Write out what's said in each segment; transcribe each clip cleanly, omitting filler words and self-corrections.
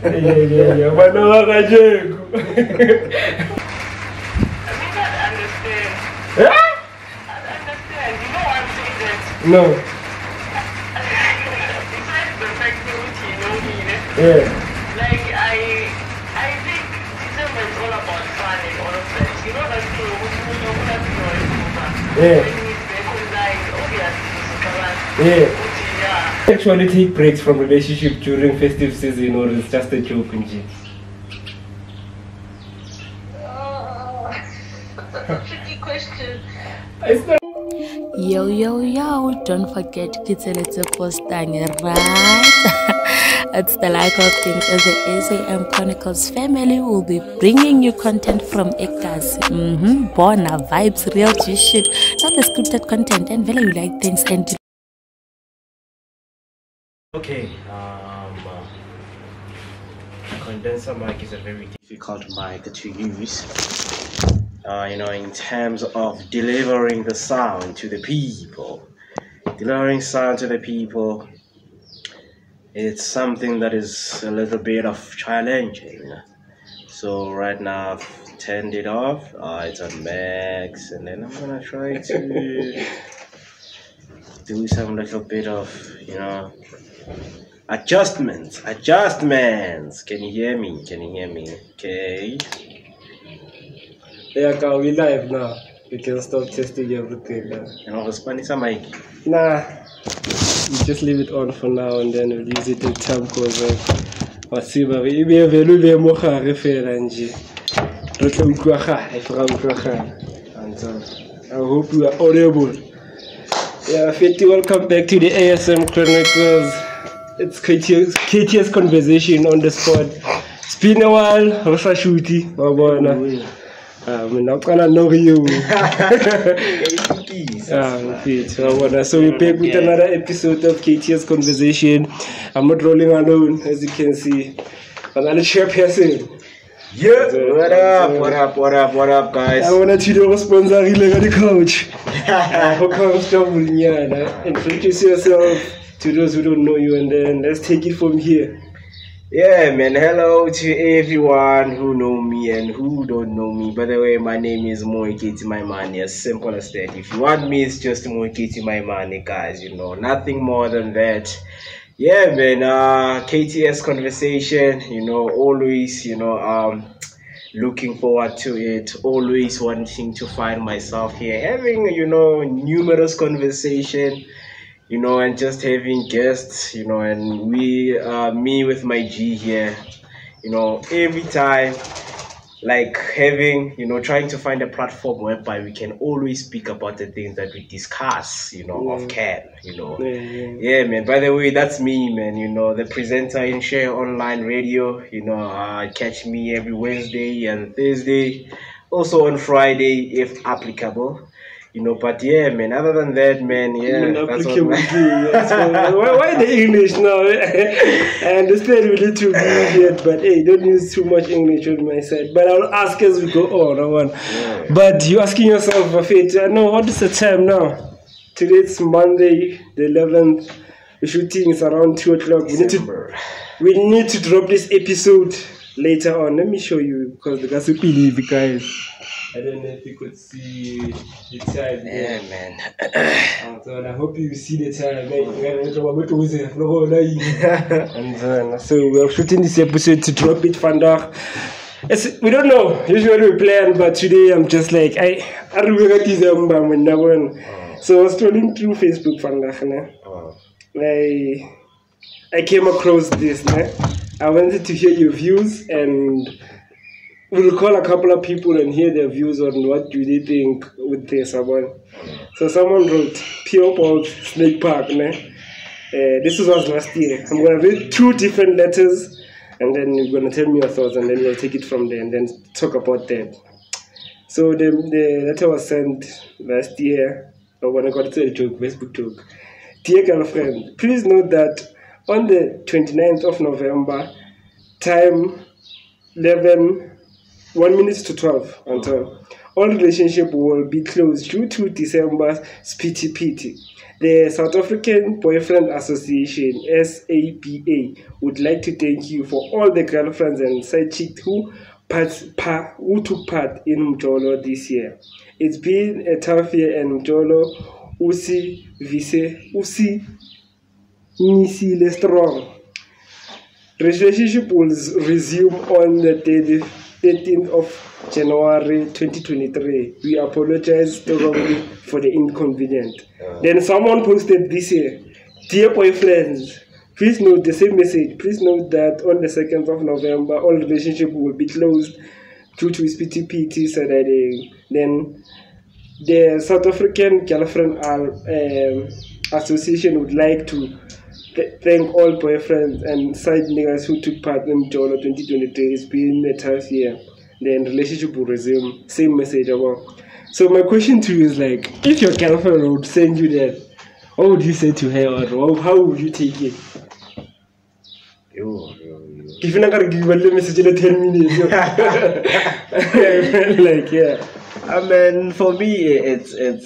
Yeah. But no, I don't understand. Yeah? I don't understand. You know I'm saying that. No. Besides the fact that you know me, Yeah. like I think December is all about fun and all of that. You know that thing yeah. Actually take breaks from relationship during festive season, or it's just a joke, Nji? Tricky question. It's not. Yo, don't forget to post right? It's the like of things as the ASM Chronicles family will be bringing you content from Ekas. Bona vibes, real G shit, not the scripted content, and very like things and Okay, condenser mic is a very difficult mic to use. In terms of delivering the sound to the people. Delivering sound to the people, it's something that is a little bit of challenging. So right now I've turned it off. It's on max, and then I'm gonna try to do some little bit of, adjustments. Can you hear me? Okay. Yeah, we live now. We can stop testing everything now. And I'll respond to mic. Nah, we just leave it on for now, and then we'll use it in time goes on. What's it? We be available more referenji. I hope you are audible. Yeah, Fetty, welcome back to the ASM Chronicles. It's KTS conversation on the spot. It's been a while. Rosa Shuti, I'm not gonna know you. So we're back with another episode of KTS conversation. I'm not rolling alone, as you can see. Another chairperson. Yeah, what up, guys? I wanna see the sponsor on the couch. How comes to introduce yourself to those who don't know you, and then let's take it from here. Yeah, man. Hello to everyone who know me and who don't know me. By the way, my name is MoeketsiMaimane. As simple as that. If you want me, it's just MoeketsiMaimane, guys. Nothing more than that. Yeah, man. KTS conversation. Always. Looking forward to it. Always wanting to find myself here, having numerous conversation. And just having guests, and me with my G here, every time, like having, trying to find a platform whereby we can always speak about the things that we discuss, off cam, Yeah, man. By the way, that's me, man, the presenter in Share Online Radio, catch me every Wednesday and Thursday, also on Friday, if applicable. But yeah, man, other than that, man, that's what why the English now? I understand we need to be idiot, but hey, don't use too much English on my side. But I'll ask as we go on. Yeah. But you're asking yourself, Fate, what is the time now? Today it's Monday, the 11th. The shooting is around 2 o'clock. We need to drop this episode later on. Let me show you, because the guys will believe, guys. I don't know if you could see the time. Yeah, man. So I hope you see the time. And so we're shooting this episode to drop it vandaag. We don't know. Usually we plan, but today I'm just like I remember December when that one. So I was scrolling through Facebook vandaag. I came across this. I wanted to hear your views, and we'll call a couple of people and hear their views on what do they think with this. So someone wrote, P.O. Paul Snake Park. This was last year. I'm going to read 2 different letters, and then you're going to tell me your thoughts, and then we'll take it from there and then talk about that. So the letter was sent last year. When I got to a joke, Facebook joke. Dear girlfriend, please note that on the 29th of November, time 1 minute to 12 until all relationship will be closed due to December's SPTPT. The South African Boyfriend Association, SABA, would like to thank you for all the girlfriends and side chicks who took part in Mjolo this year. It's been a tough year, and Mjolo usi nisile strong. Relationship will resume on the 13th of January 2023. We apologize strongly for the inconvenience. Then someone posted this year, dear boyfriends, please note the same message. Please note that on the 2nd of November, all relationship will be closed due to SPTPT Saturday. Then the South African Girlfriend Association would like to thank all boyfriends and side niggas who took part in Jolo 2023. It's been a tough year. Then relationship will resume. Same message about. So my question to you is like, if your girlfriend would send you that, what would you say to her, or how would you take it? If you're not gonna give a message in 10 minutes, like yeah. I mean, for me, it's a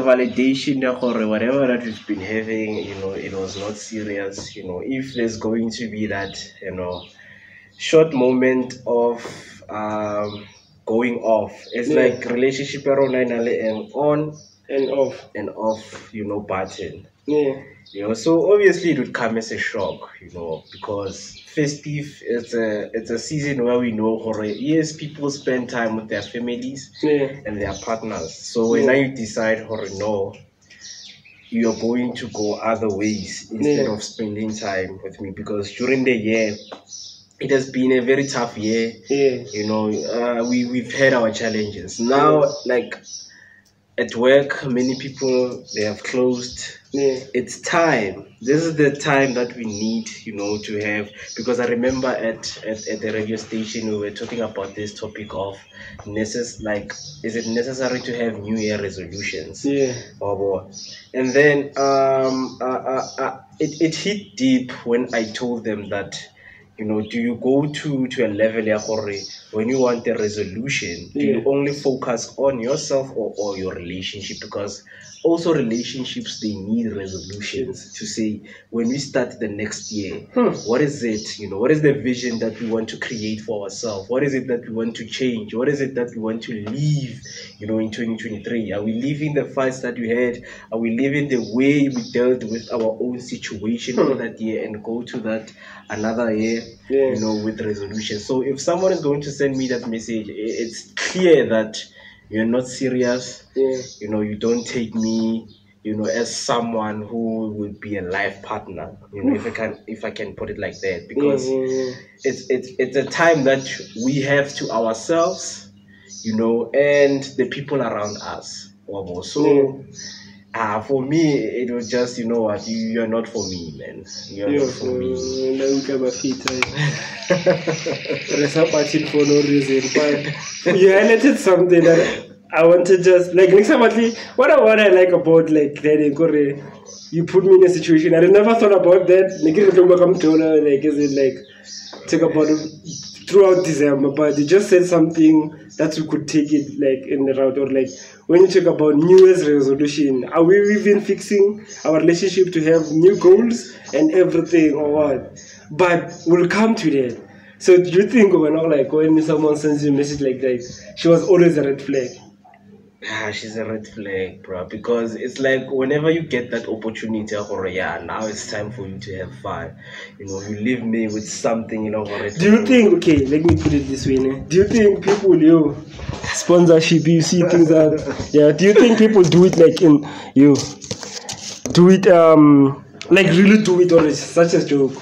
validation or whatever that we've been having. You know, it was not serious. You know, if there's going to be that, you know, short moment of going off, it's like relationship and on and off, you know, button. Yeah. You know, so obviously it would come as a shock, you know, because festive, it's a season where we know, yes, people spend time with their families and their partners. So when you decide, no, you're going to go other ways instead of spending time with me, because during the year, it has been a very tough year. You know, we've had our challenges. Now, like at work, many people, they have closed. It's time. This is the time that we need, you know, to have, because I remember at the radio station we were talking about this topic of is it necessary to have New Year resolutions? And then it hit deep when I told them that, you know, do you go to a level when you want a resolution, do you only focus on yourself or your relationship? Because also relationships, they need resolutions to say, when we start the next year, what is it, you know, what is the vision that we want to create for ourselves? What is it that we want to change? What is it that we want to leave, you know, in 2023? Are we leaving the fights that we had? Are we leaving the way we dealt with our own situation in that year and go to that another year, you know, with resolution? So if someone is going to send me that message, it's clear that you're not serious. You know, you don't take me, you know, as someone who would be a life partner. You know, if I can put it like that, because it's a time that we have to ourselves, you know, and the people around us. So for me, it was just, you know what, you're not for me, man. You're not for me. For no reason, but you highlighted something that I want to just like next time what I like about like that you put me in a situation I never thought about that. Like is it like talk about it throughout December, but they just said something that we could take it like in the route, or like when you talk about New Year's resolution, are we even fixing our relationship to have new goals and everything or what? But we'll come to that. So do you think when someone sends you a message like that, she was always a red flag? She's a red flag, bro, because it's like whenever you get that opportunity, now it's time for you to have fun. You know, you leave me with something, you know. Do you think, okay, let me put it this way, do you think people, sponsorship, you see things that, do you think people do it like do it, like really do it, or it's such a joke?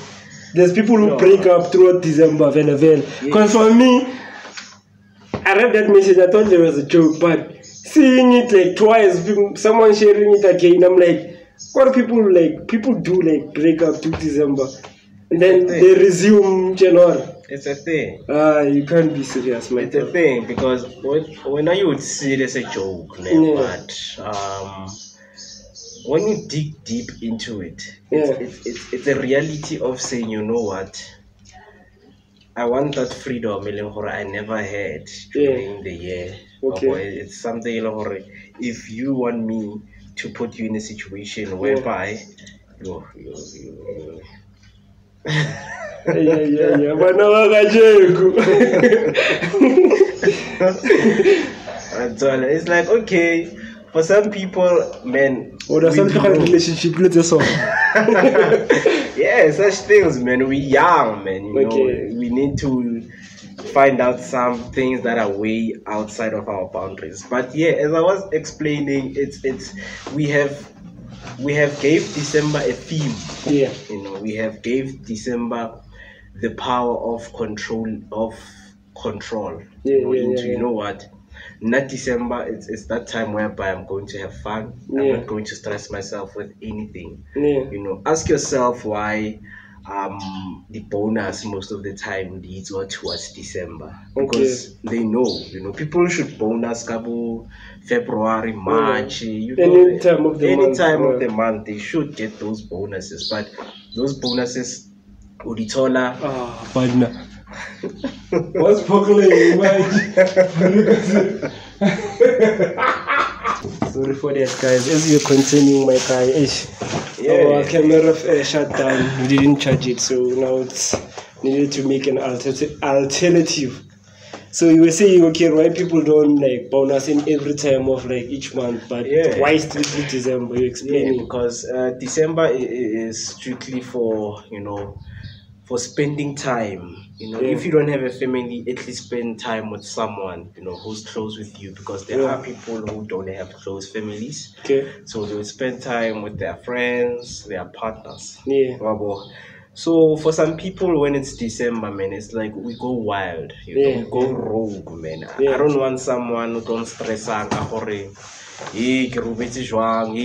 There's people who break up throughout December, because for me, I read that message, I thought there was a joke, but seeing it like twice, someone sharing it again, I'm like, what do people like? People do like break up to December, and then they resume January. It's a thing. You can't be serious, man. It's a thing, because when you would see it as a joke, but when you dig deep into it, it's a reality of saying, you know what, I want that freedom I never had during the year. Okay. It's something like, if you want me to put you in a situation whereby you yeah. But no, it's like, okay, for some people, man. Or some kind of relationship, let's just yeah, such things, man. We young, man. You know, we need to find out some things that are way outside of our boundaries. But yeah, as I was explaining, it's we have gave December a theme. Yeah. You know, we have gave December the power of control Yeah, you know what? Not December, it's that time whereby I'm going to have fun. I'm not going to stress myself with anything. You know, ask yourself why the bonus most of the time leads towards December, because they know, you know, people should bonus Cabo February, March, you know, any time of the month they should get those bonuses. But those bonuses Uditola partner. What's pokling? Sorry for that, guys. As you're continuing, my guy, our camera shut down. We didn't charge it, so now it's needed to make an alternative. So you were saying, okay, why people don't like bonus in every time of like each month, but why strictly December? You explain because December is strictly for, you know, for spending time. You know, if you don't have a family, at least spend time with someone, you know, who's close with you, because there are people who don't have close families. So they will spend time with their friends, their partners. So for some people, when it's December, man, it's like we go wild, you know, we go rogue, man. I don't want someone who don't stress out. Hey,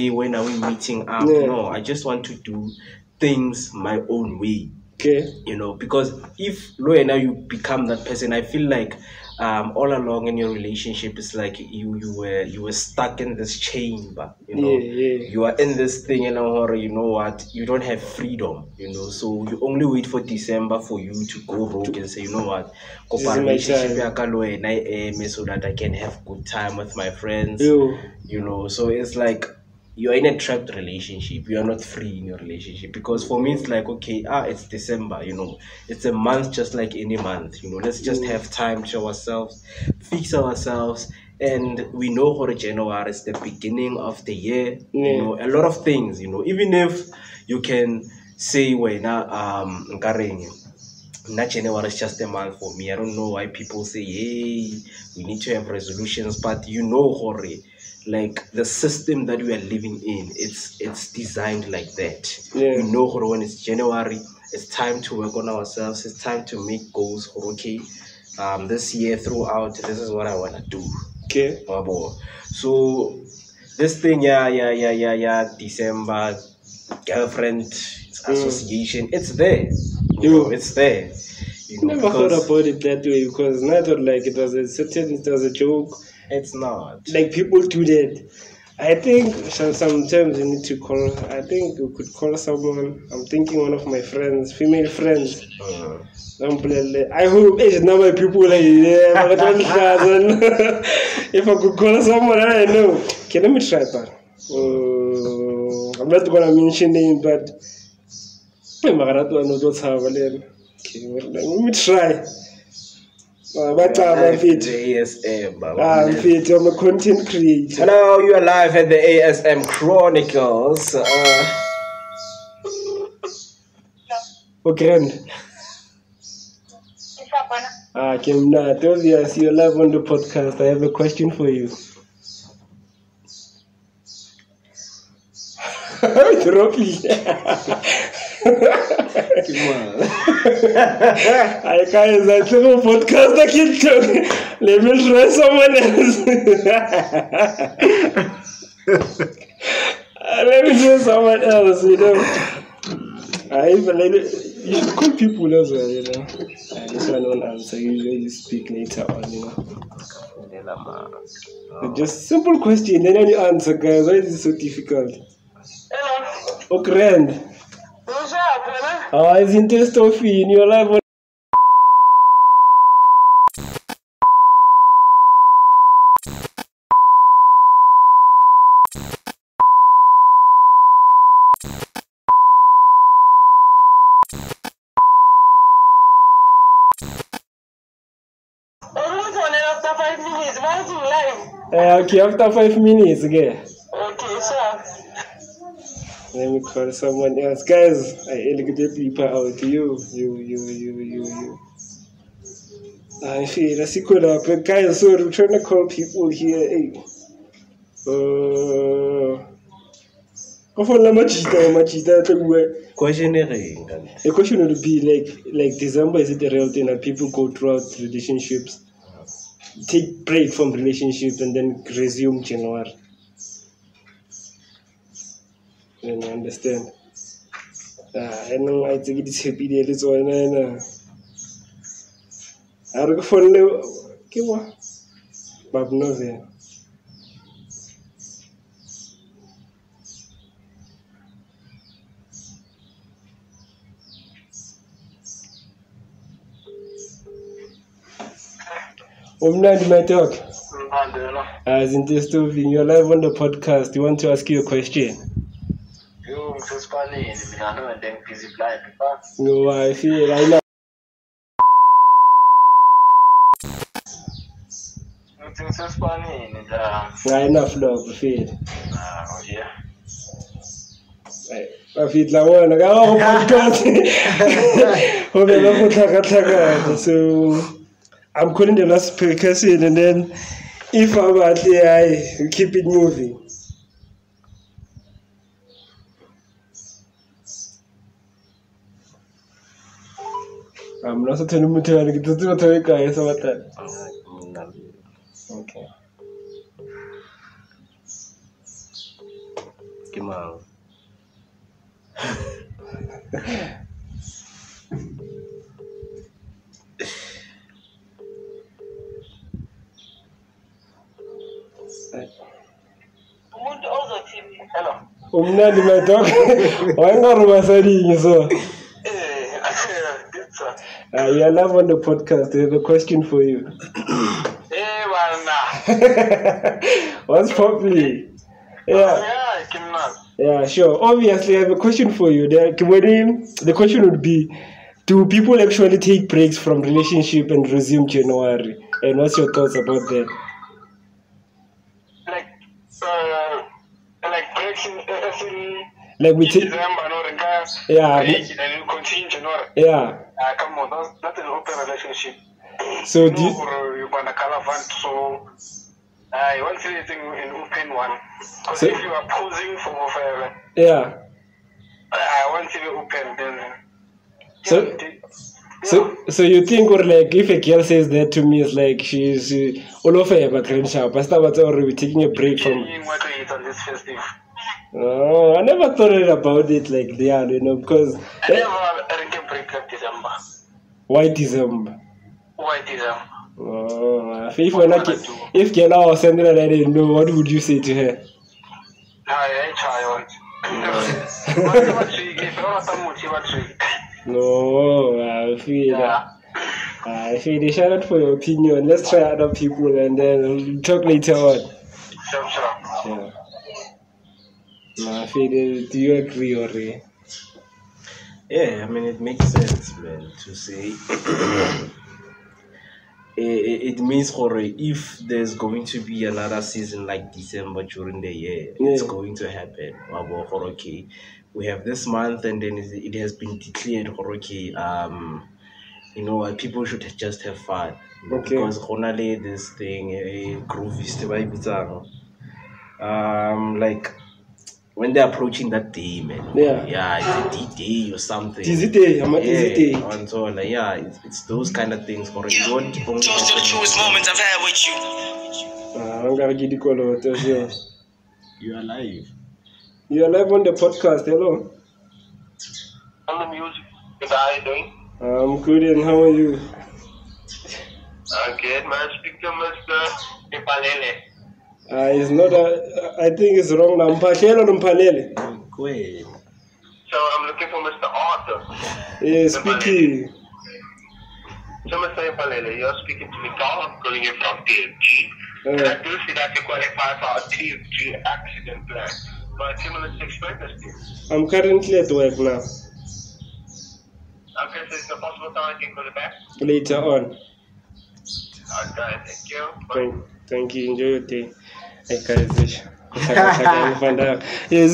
when are we meeting up? No, I just want to do things my own way. You know, because if now you become that person, I feel like all along in your relationship, it's like you were stuck in this chamber, you know. You are in this thing, and you know what, you don't have freedom, you know. So you only wait for December for you to go rogue and say, you know what, so that I can have good time with my friends, you know. So it's like you're in a trapped relationship. You are not free in your relationship, because for me it's like, okay, it's December, you know, it's a month just like any month, you know. Let's just have time to ourselves, fix ourselves. And we know for January is the beginning of the year, you know, a lot of things, you know. Even if you can say, well, now January is just a month for me. I don't know why people say, hey, we need to have resolutions, but you know, Hori, like the system that we are living in, it's designed like that. You know, when it's January, it's time to work on ourselves. It's time to make goals. Okay, this year throughout, this is what I want to do. So this thing, December, girlfriend association, it's there. You know, it's there. You know, never thought about it that way, because I thought like it was a joke. It's not. Like people do that. I think sometimes you need to call. I think you could call someone. I'm thinking one of my friends, female friends. I hope it's not my people like if I could call someone, I don't know. Okay, let me try that. I'm not gonna mention names, but okay, let me try. But I'm fit. ASM. I'm fit. I'm a content creator. Hello, you are live at the ASM Chronicles. Okay. Kimna, obviously you're live on the podcast. I have a question for you. Rocky. I can't. I took a podcast. I can't talk. Let me try someone else. Let me try someone else. You know, you should call people as well. You know, this one won't answer. You speak later on. You know, just simple question. Then you answer, guys. Why is it so difficult? Oh, grand. It's interesting in your life. Okay, after 5 minutes again. Okay, sir. Let me call someone else. Guys, I elegantly people out. You. I feel that's good up. Guys, so I'm trying to call people here. Hey. Question The question would be like December, is it a real thing that people go throughout relationships, take break from relationships and then resume January? And I understand. I know I think it's happy day. It's all I go for the Bob Nove. Omnandi, my talk. As in this in your live on the podcast, you want to ask you a question? You just funny, and then busy blind. No, I feel I know. It's just funny, and Enough love, I feel. yeah. I feel like one. Oh, podcast. So I'm calling the last person, and then if I'm at the I keep it moving. I'm not telling you to get to the guy. So what that? Okay. Come on. Hello. Umnandi, my dog. Why not Rumasari? So. You're live on the podcast. I have a question for you. What's properly? Yeah, sure. Obviously, I have a question for you. The question would be, do people actually take breaks from relationship and resume January? And what's your thoughts about that? Like breaks in like we take. December, no, the guys. Yeah. And you continue January. Yeah. Come on, that's an open relationship. So do you want a caravan, so I want to anything in open one. Because So- if you are posing for yeah. I want to be open then. So you think, or like, if a girl says that to me, it's like she's all of her green shop. I started already taking a break from. What to eat on this festive? Oh, I never thought about it like that, because I never drank a break of December. why December? Why December? Oh, if Kela was sending her, I didn't know, what would you say to her? I try on. No, I feel that. I feel they shout out for your opinion. Let's try other people and then we'll talk later on. Sure. Yeah. No, I feel do you agree or? Yeah, I mean, it makes sense, man, to say. It means if there's going to be another season like December during the year, it's going to happen. Okay, we have this month, and then it has been declared. Okay, people should just have fun. Okay. Because only this thing, groovy stuff, like when they're approaching that day, man. Yeah, it's a D-Day or something. D-Day, I'm a D-Day. And so, like, yeah, it's those kind of things. For you don't Those are the truest moments I've had with you. I'm gonna get the call out as well. You are live. You are live on the podcast. Hello. On the music. How are you doing? I'm good, and how are you? Good, man. Speak to Mr. Mphahlele. It's not I think it's wrong now. Mphahlele or Mphahlele? Go ahead. So I'm looking for Mr. Arthur. Yeah, speaking. So Mr. Mphahlele, you're speaking to me, Carl. I'm calling you from TFG. And I do see that you qualify for our TFG accident plan. But similar to explain this to you. I'm currently at work now. Okay, so is it possible time I can call you back? Later on. Okay, thank you. Bye. Thank you. Enjoy your day. As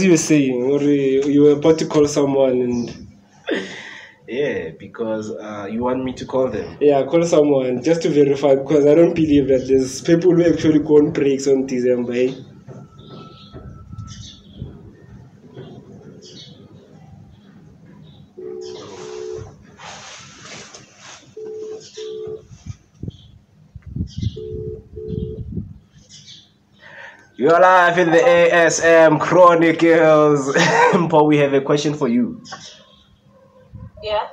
you were saying, or you were about to call someone and... Yeah, because you want me to call them? Yeah, call someone just to verify, because I don't believe that there's people who actually go on breaks on December. Eh? You're live in the ASM Chronicles. Paul, we have a question for you. Yeah.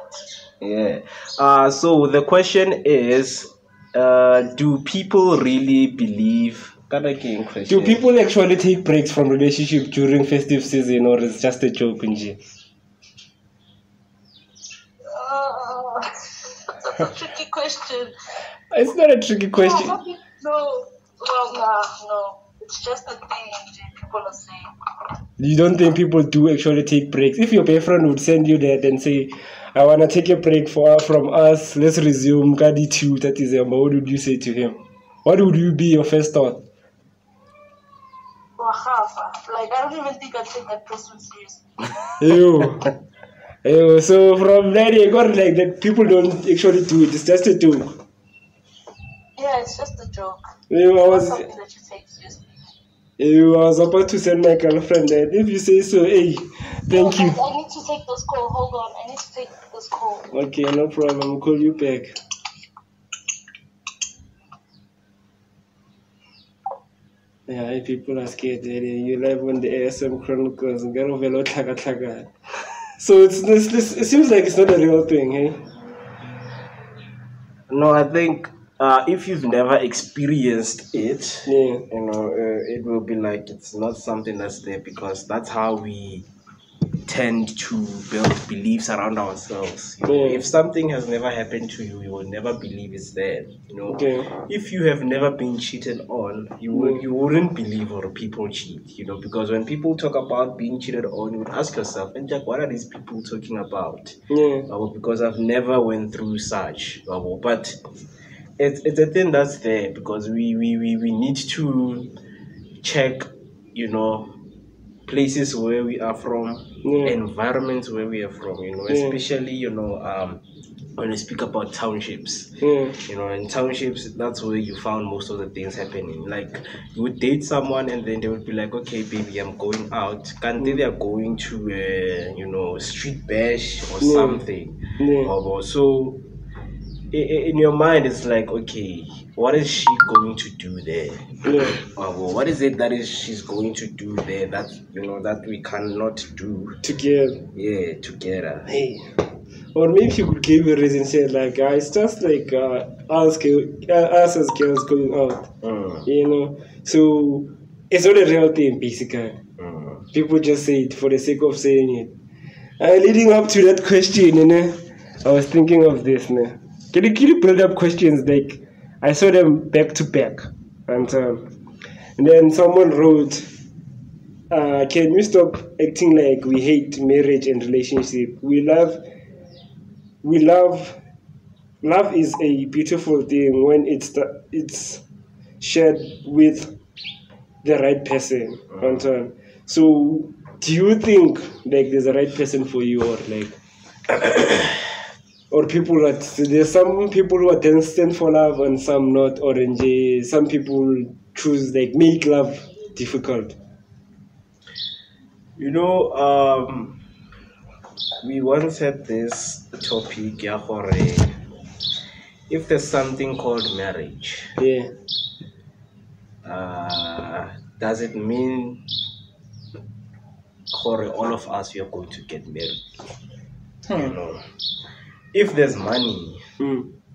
So the question is, do people really believe? Do people actually take breaks from relationship during festive season, or is it just a joke, Nji? That's a tricky question. It's not a tricky question. No. It's just a thing people are saying. You don't think people do actually take breaks? If your boyfriend would send you that and say, I want to take a break from us, let's resume Kadi 2, that is, what would you say to him? What would you be your first thought? Like, I don't even think I'd take that person seriously. Ew. So from that, you got like that people don't actually do it, it's just a joke. Yeah, it's just a joke. It's something that you take seriously. I was about to send my girlfriend that if you say so, hey, thank you. I need to take this call. Hold on, I need to take this call. Okay, no problem. I'll call you back. Yeah, people are scared. You live on the ASM Chronicles. So it seems like it's not a real thing, hey? No, I think if you've never experienced it, it will be like it's not something that's there, because that's how we tend to build beliefs around ourselves. If something has never happened to you, you will never believe it's there. If you have never been cheated on, you wouldn't believe or people cheat. Because when people talk about being cheated on, you would ask yourself, and Jack, what are these people talking about? Because I've never went through such. But it's a thing that's there, because we need to check, places where we are from, environments where we are from, especially, when we speak about townships, in townships, that's where you found most of the things happening. Like, you would date someone and then they would be like, okay, baby, I'm going out. Can't they are going to a, street bash or something. So, in your mind, it's like, okay, what is she going to do there? What is it that she's going to do there that that we cannot do together? Yeah, together. Hey, or maybe you could give a reason, say like, it's just like us as girls going out, So it's not a real thing, basically. People just say it for the sake of saying it. Leading up to that question, I was thinking of this, Can you build up questions like, I saw them back to back, and then someone wrote, can we stop acting like we hate marriage and relationship? Love is a beautiful thing when it's shared with the right person. And so do you think like there's a right person for you, or like or people there's some people who are destined for love and some not, or some people choose like make love difficult? We once had this topic, if there's something called marriage, does it mean all of us we are going to get married? If there's money,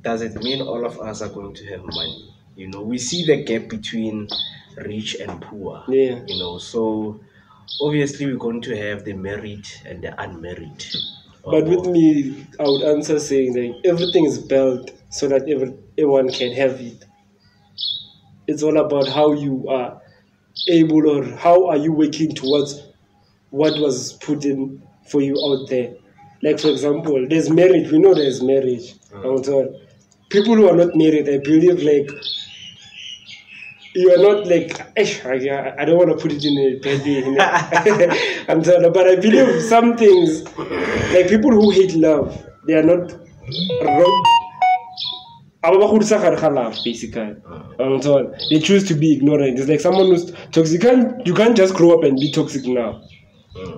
does it mean all of us are going to have money? We see the gap between rich and poor. So obviously we're going to have the married and the unmarried. But with me, I would answer saying that everything is built so that everyone can have it. It's all about how you are able, or how are you working towards what was put in for you out there. Like, for example, there's marriage. We know there's marriage. People who are not married, I believe, like, you are not like, I don't want to put it in a bad way, you know? I'm sorry, but I believe some things, like people who hate love, they are not wrong. Basically, they choose to be ignorant. It's like someone who's toxic. You can't just grow up and be toxic now.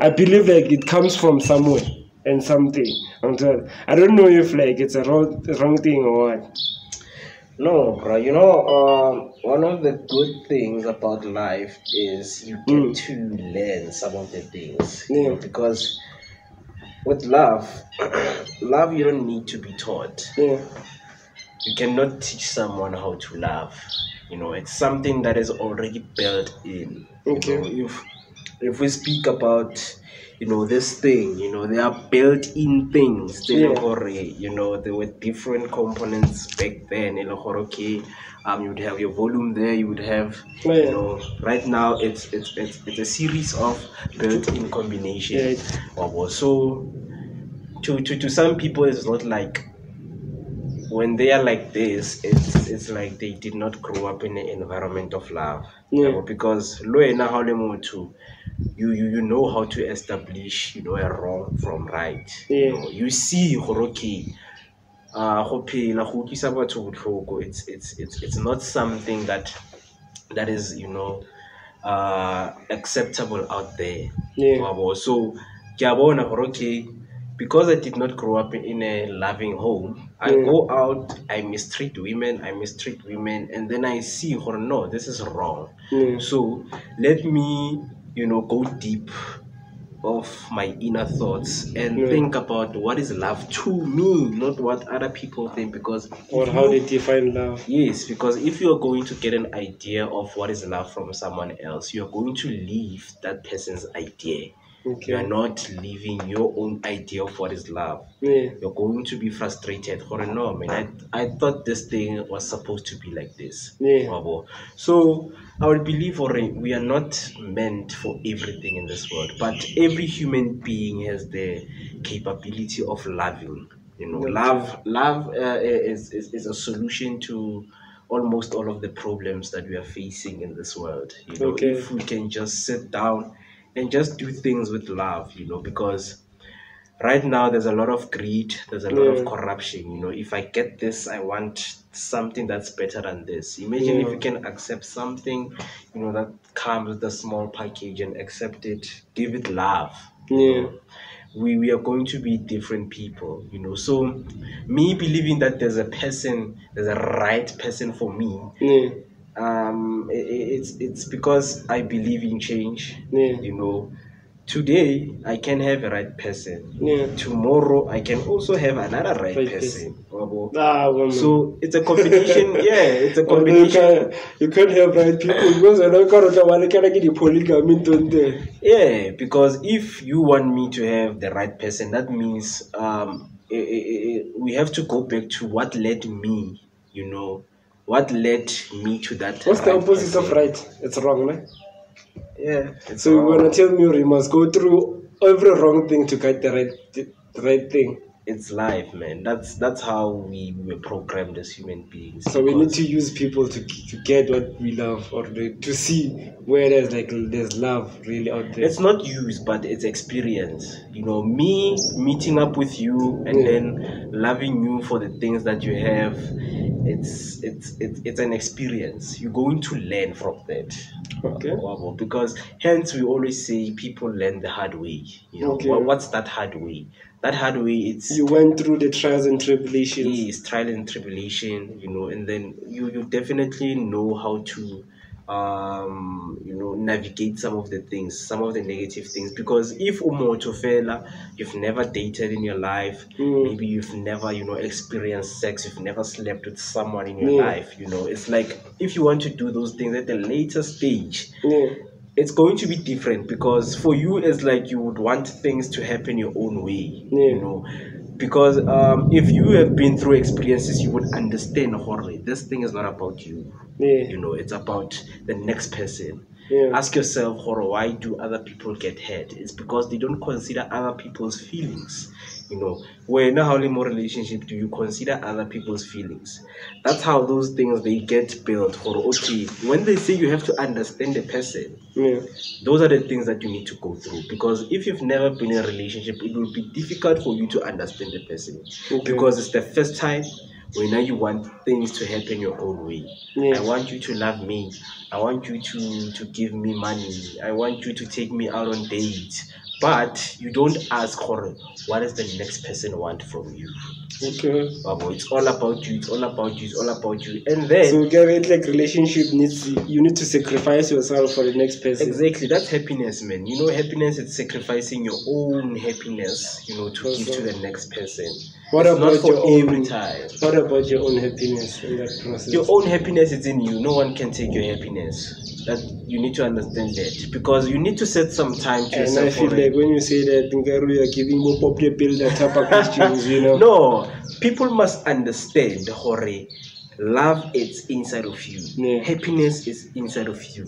I believe like it comes from somewhere and something. I don't know if like it's a wrong thing or what. No, bro. You know, one of the good things about life is you get to learn some of the things. You know, because with love, you don't need to be taught. Yeah. You cannot teach someone how to love. You know, it's something that is already built in. Okay. You know, if we speak about, you know, this thing, you know, they are built-in things. You know, there were different components back then. You would have your volume there. You would have, you know, right now it's a series of built-in combinations. So to some people, it's not like. When they are like this, it's like they did not grow up in an environment of love. Because you know how to establish, you know, a wrong from right. You see, it's not something that is, you know, acceptable out there. So because I did not grow up in a loving home, I go out, I mistreat women, and then I see, no, this is wrong. So let me, you know, go deep of my inner thoughts and think about what is love to me, not what other people think. Because or how they define love. Yes, because if you are going to get an idea of what is love from someone else, you are going to leave that person's idea. You are not living your own idea of what is love. You're going to be frustrated. No, man, I thought this thing was supposed to be like this. So I would believe we are not meant for everything in this world, but every human being has the capability of loving. You know, love is a solution to almost all of the problems that we are facing in this world. You know, if we can just sit down and just do things with love, you know, because right now there's a lot of greed, there's a lot of corruption. You know, if I get this, I want something that's better than this. Imagine if you can accept something, you know, that comes with a small package and accept it, give it love. You know, we are going to be different people, you know. So me believing that there's a right person for me, it's because I believe in change. You know, today I can have a right person. Tomorrow I can also have another right person. So it's a combination. It's a combination. You can't have right people because I don't because if you want me to have the right person, that means we have to go back to what led me, you know. What led me to that? What's the opposite of right? It's wrong, man. So wrong. You wanna tell me we must go through every wrong thing to get the right thing? It's life, man. That's how we were programmed as human beings. So we need to use people to get what we love, or to see where there's love really out there. It's not use, but it's experience. You know, me meeting up with you and then loving you for the things that you have. It's an experience. You're going to learn from that. Because hence we always say people learn the hard way. You know, what's that hard way? That hard way, it's you went through the trials and tribulations. Yes, trial and tribulation, you know, and then you definitely know how to you know, navigate some of the things, some of the negative things. Because if you've never dated in your life, maybe you've never, you know, experienced sex, you've never slept with someone in your life, you know, it's like if you want to do those things at a later stage, it's going to be different. Because for you, it's like you would want things to happen your own way, you know. Because if you have been through experiences, you would understand, this thing is not about you. You know, it's about the next person. Ask yourself, why do other people get hurt? It's because they don't consider other people's feelings. You know, when how in more relationship do you consider other people's feelings? That's how those things they get built for okay. When they say you have to understand the person, those are the things that you need to go through. Because if you've never been in a relationship, it will be difficult for you to understand the person. Because it's the first time when now you want things to happen your own way. I want you to love me. I want you to give me money. I want you to take me out on dates. But you don't ask her, what does the next person want from you? Okay. Babo, it's all about you, it's all about you, it's all about you. And then so get like relationship needs you need to sacrifice yourself for the next person. Exactly, that's happiness, man. You know, happiness is sacrificing your own happiness, you know, to give to the next person. What it's about not for your own every time? What about your own happiness in that process? Your own happiness is in you. No one can take your happiness. That you need to understand that, because you need to set some time to yourself. And I feel like when you say that, you are giving more popular builder type of questions, you know. No, people must understand, Hore, love is inside of you. Happiness is inside of you.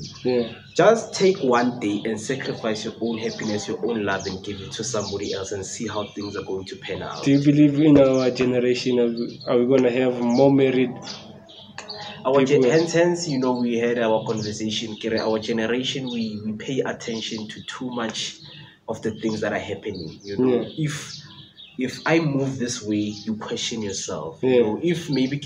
Just take one day and sacrifice your own happiness, your own love, and give it to somebody else and see how things are going to pan out. Do you believe in our generation, are we going to have more married? Hence, you know, we had our conversation. Our generation, we pay attention to too much of the things that are happening. You know, if I move this way, you question yourself. You know, if maybe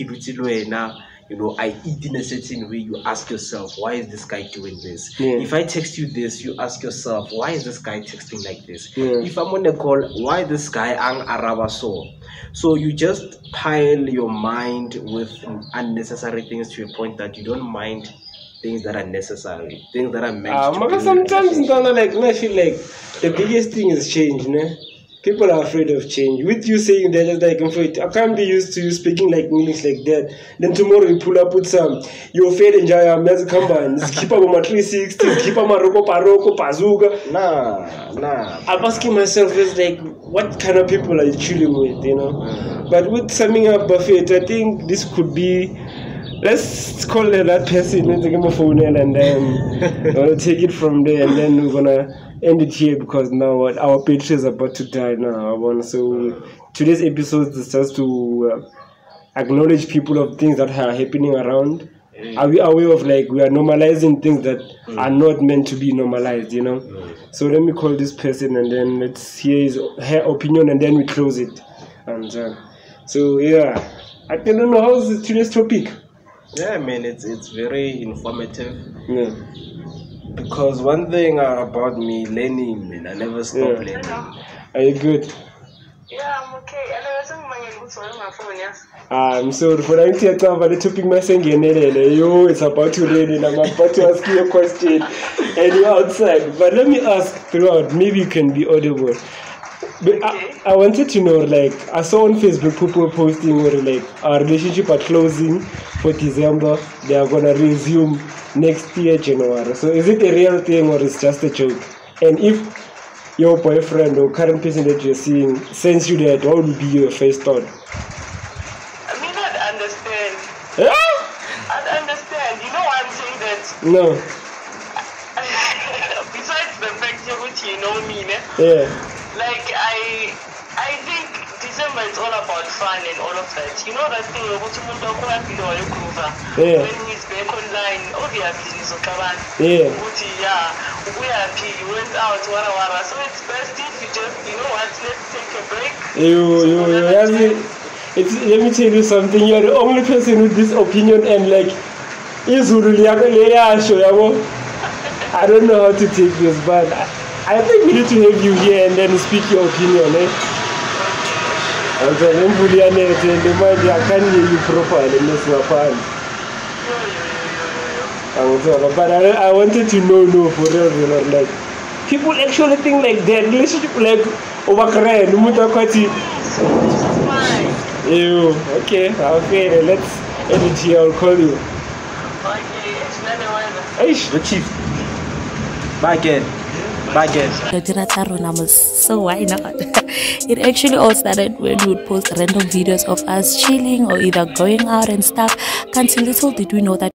you know, I eat in a certain way, you ask yourself, why is this guy doing this? If I text you this, you ask yourself, why is this guy texting like this? If I'm on the call, why this guy ang araba so? So you just pile your mind with unnecessary things to a point that you don't mind things that are necessary, things that are meant to be. Sometimes I feel like the biggest thing is change, ne? People are afraid of change. With you saying that, just like, I'm afraid, I can't be used to you speaking like English like that. Then tomorrow you pull up with some, you're afraid enjoy a music combine. Keep up on my 360, keep up my paroko, bazooka. Nah. I'm asking myself, it's like, what kind of people are you chilling with, you know? But with summing up Buffett, I think this could be, let's call that person, let's give him a phone and then we'll take it from there, and then we're gonna end it here because now our battery is about to die now. So today's episode is just to acknowledge people of things that are happening around. Are we aware of like we are normalizing things that are not meant to be normalized, you know? So let me call this person and then let's hear her opinion and then we close it. And so yeah, I don't know how's today's topic. Yeah, I mean it's very informative. Because one thing about me, learning, man, I never stop learning. Are you good? Yeah, I'm okay. And I wasn't my phone, yes. I'm sorry for the topic message. Yo, it's about to rain and I'm about to ask you a question and you're outside. But let me ask throughout, maybe you can be audible. But I wanted to know, like, I saw on Facebook people posting where like our relationship are closing for December. They are gonna resume next year, January. So is it a real thing or is just a joke? And if your boyfriend or current person that you're seeing sends you that, what would be your first thought? I mean, I'd understand. I'd understand. You know why I'm saying that? No. Besides the fact you know me, ne? Yeah. Like, I think December is all about fun and all of that. You know that thing, when he's back online, obviously, so yeah. We are happy, you went out, so it's best if you just, you know what, let's take a break. Let me tell you something, you're the only person with this opinion and like, I don't know how to take this, but I think we need to have you here and then speak your opinion, eh? And then I can't hear you properly, but I wanted to know for real, like, people actually think like that, relationship like overcrowded, okay, let's edit here, I'll call you. Okay, the chief. Bye again. So why not? It actually all started when we would post random videos of us chilling or either going out and stuff. Until little did we know that